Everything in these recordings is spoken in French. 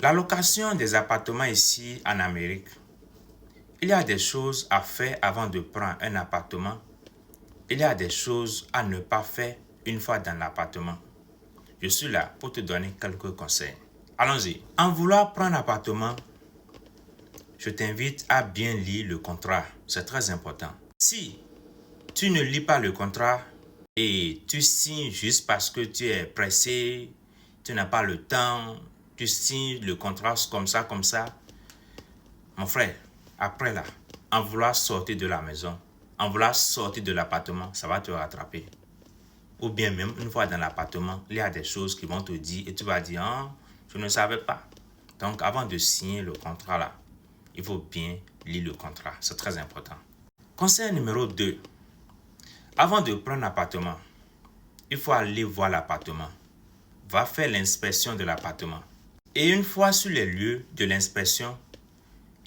La location des appartements ici en Amérique, il y a des choses à faire avant de prendre un appartement. Il y a des choses à ne pas faire une fois dans l'appartement. Je suis là pour te donner quelques conseils. Allons-y. En vouloir prendre un appartement, je t'invite à bien lire le contrat. C'est très important. Si tu ne lis pas le contrat et tu signes juste parce que tu es pressé, tu n'as pas le temps, tu signes le contrat comme ça, mon frère, après là, en vouloir sortir de la maison, en vouloir sortir de l'appartement, ça va te rattraper. Ou bien même une fois dans l'appartement, il y a des choses qui vont te dire et tu vas dire, ah, je ne savais pas. Donc avant de signer le contrat là, il faut bien lire le contrat, c'est très important. Conseil numéro 2. Avant de prendre un appartement, il faut aller voir l'appartement. Va faire l'inspection de l'appartement. Et une fois sur les lieux de l'inspection,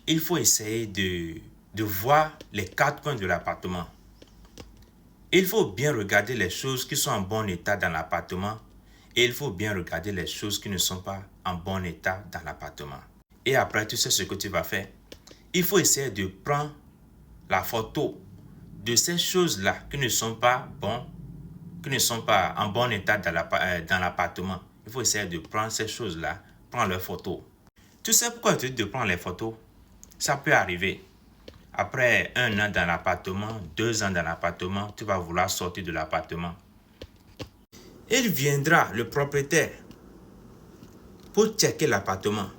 il faut essayer de voir les 4 coins de l'appartement. Il faut bien regarder les choses qui sont en bon état dans l'appartement et il faut bien regarder les choses qui ne sont pas en bon état dans l'appartement. Et après, tu sais ce que tu vas faire. Il faut essayer de prendre la photo de ces choses-là qui ne sont pas en bon état dans l'appartement. Il faut essayer de prendre ces choses-là, prendre leurs photos. Tu sais pourquoi je te dis de prendre les photos? Ça peut arriver. Après 1 an dans l'appartement, 2 ans dans l'appartement, tu vas vouloir sortir de l'appartement. Il viendra, le propriétaire, pour checker l'appartement,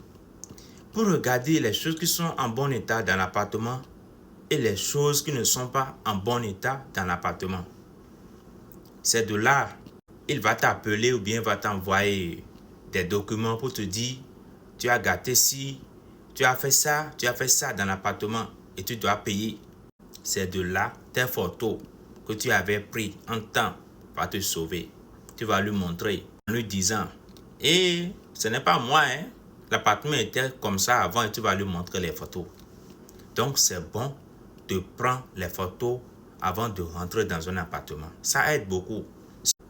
pour regarder les choses qui sont en bon état dans l'appartement et les choses qui ne sont pas en bon état dans l'appartement. C'est de là, il va t'appeler ou bien il va t'envoyer des documents pour te dire, tu as gâté ci, tu as fait ça dans l'appartement et tu dois payer. C'est de là, tes photos que tu avais prises en temps va te sauver. Tu vas lui montrer en lui disant, et ce n'est pas moi, hein. L'appartement était comme ça avant et tu vas lui montrer les photos. Donc c'est bon de prendre les photos avant de rentrer dans un appartement. Ça aide beaucoup.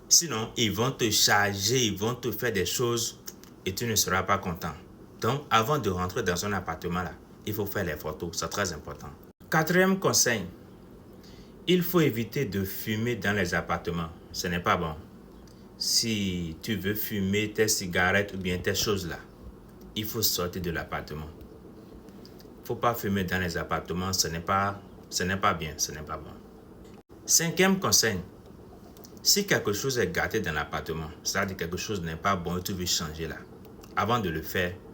Sinon, ils vont te charger, ils vont te faire des choses et tu ne seras pas content. Donc, avant de rentrer dans un appartement, là, il faut faire les photos. C'est très important. 4e conseil. Il faut éviter de fumer dans les appartements. Ce n'est pas bon. Si tu veux fumer tes cigarettes ou bien tes choses là, il faut sortir de l'appartement. Il ne faut pas fumer dans les appartements. Ce n'est pas bien. Ce n'est pas bon. 5e conseil. Si quelque chose est gâté dans l'appartement, c'est-à-dire quelque chose n'est pas bon et tu veux changer là, avant de le faire,